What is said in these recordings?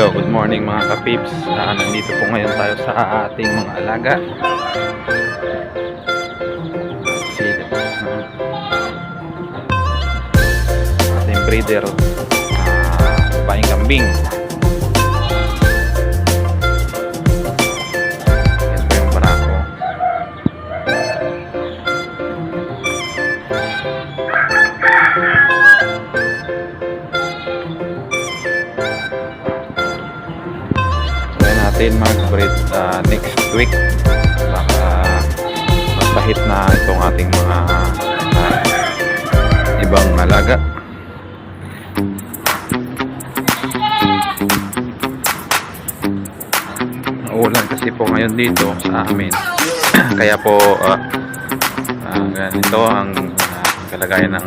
Hello, good morning mga ka-peeps. Nandito po ngayon tayo sa ating mga alaga. Ating breeder, babaeng kambing. Yan po yung barako. Natin mag-breed next week. Baka magpahit na itong ating mga ibang alaga. Ulan kasi po ngayon dito sa amin. Kaya po ganito ang kalagayan ng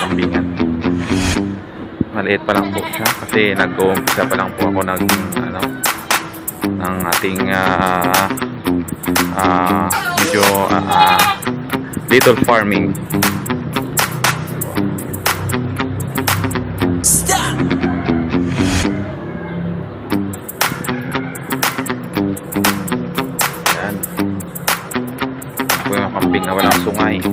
kambingan. Maliit pa lang po siya kasi nag-uumpisa pa lang po ako ng ating medyo little farming. Yan. Ito yung kambing na walang sungay.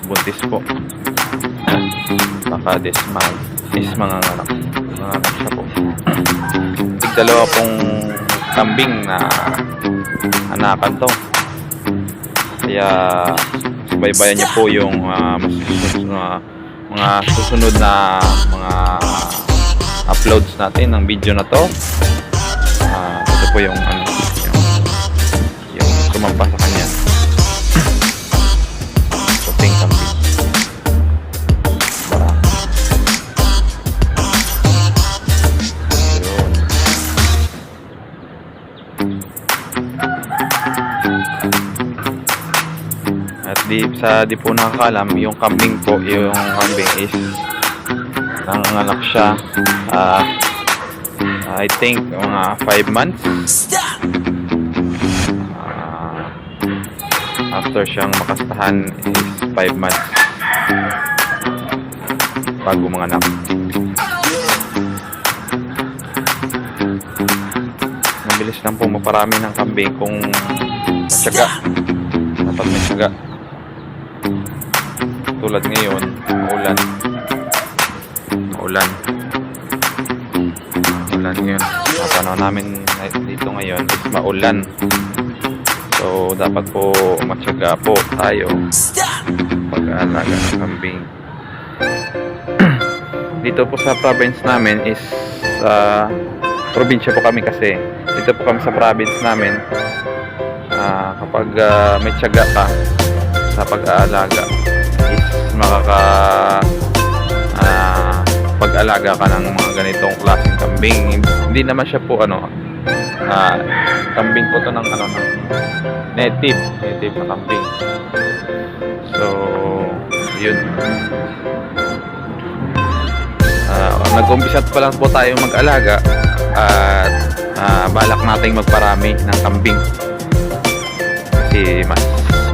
Buntis po. Baka mga anak siya po. Dalawa pong kambing na anakan to. Kaya subaybayan niyo po yung mga susunod na mga uploads natin ng video na to. Ito po yung sumampa sa kanya. At di po nakakalam, yung kambing is nanganganak siya I think mga 5 months after siyang makastahan is 5 months bago manganak. Mabilis lang po maparami ng kambing kung matyaga. Dapat may tyaga. Tulad ngayon, maulan ngayon. Panahon namin dito ngayon is maulan. So dapat po matyaga po tayo pag-aalaga ng kambing. Dito po sa province namin is probinsya po kami kasi. Dito po kami sa province namin. Kapag may tiyaga ka sa pag-aalaga is pag-alaga ka ng mga ganitong klaseng kambing. Hindi naman siya po kambing po to ng native na kambing. So yun, nag-umpisa pa lang po tayo mag-alaga at balak nating magparami ng kambing kasi mas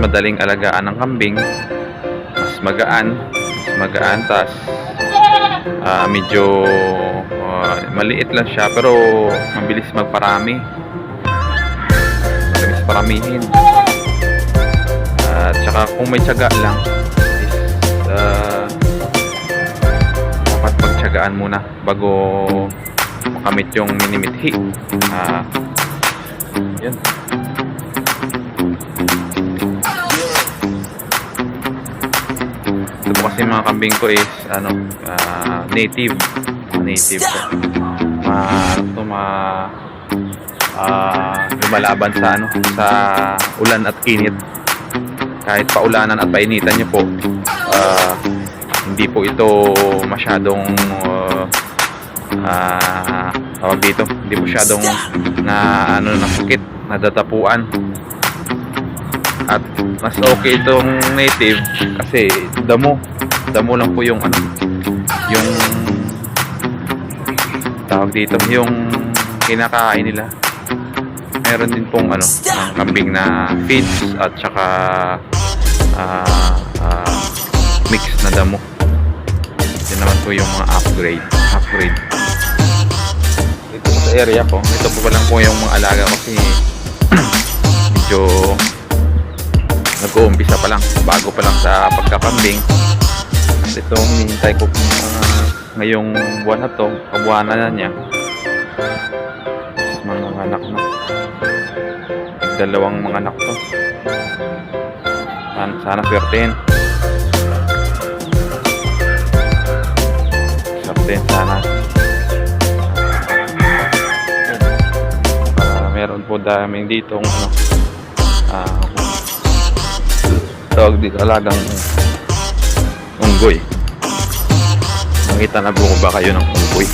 madaling alagaan ng kambing, mas magaan tas medyo maliit lang siya pero mabilis magparami, mabilis paramihin. At saka kung may tiyaga lang is dapat pagtiyagaan muna bago makamit yung minimithi. Yan. Ito po kasi mga kambing ko is native lumalaban sa ulan at init. Kahit paulanan at painitan niyo po, hindi po ito masyadong tawag dito, hindi masyadong nasakit, nadatapuan. At mas okay itong native kasi damo lang po yung yung tawag dito, yung kinakain nila. Meron din pong ng kambing na feeds at saka mix na damo. Yan naman po yung mga upgrade. Dito po sa area ko, ito po pa lang po yung mga alaga kasi medyo nag-uumpisa pa lang, bago pa lang sa pagkakambing. At ito, hinihintay ko ngayong buwan na to, kabuwanan na niya. Mga anak na. Dalawang mga anak to. Sana swertein. Swertein sana. Meron po daming ditong tawag dito, alagang unggoy. Nakita na po ko ba kayo ng unggoy?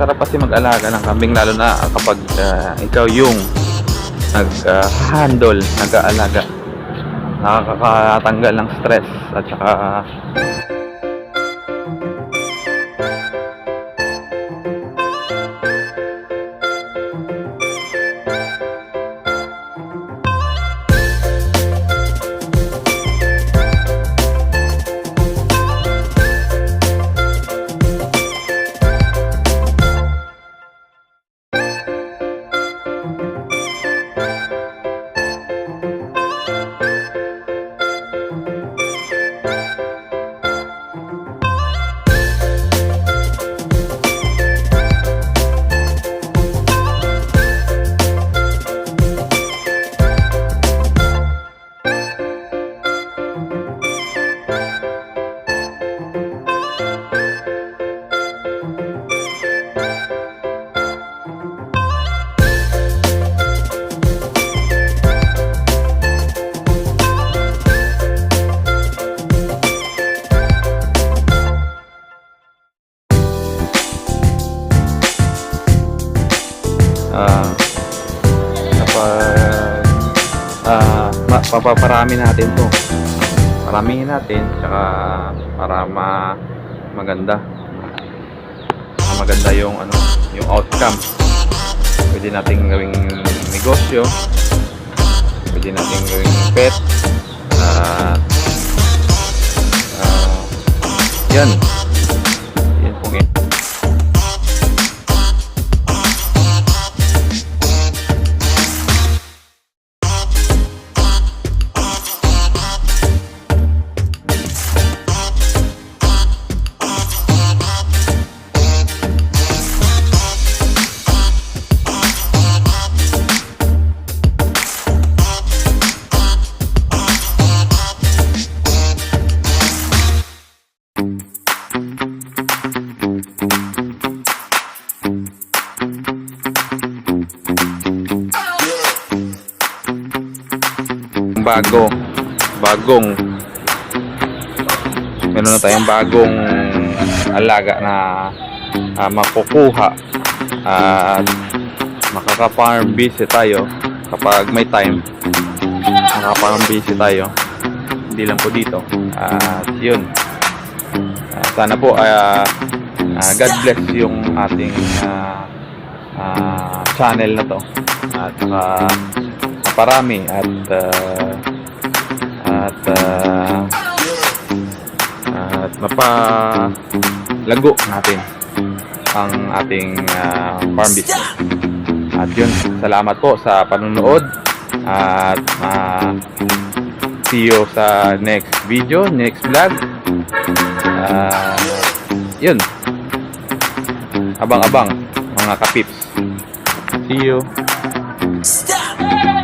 Sarap kasi mag-alaga ng kambing, lalo na kapag ikaw yung nag-handle, nag-aalaga. Nakakatanggal ng stress at saka papaparami natin to, paramihin natin tsaka para maganda yung yung outcome. Pwede nating gawing negosyo, pwede nating gawing pet, yan po ngayon. bagong meron na tayong bagong alaga na makukuha at makaka-farm busy tayo kapag may time. Makaka-farm busy tayo, hindi lang po dito. At yun, sana po God bless yung ating channel na to at parami at mapalago natin ang ating farm business. At yun, salamat po sa panonood at see you sa next video, next vlog. Yun, abang-abang mga kapips. See you. Stop!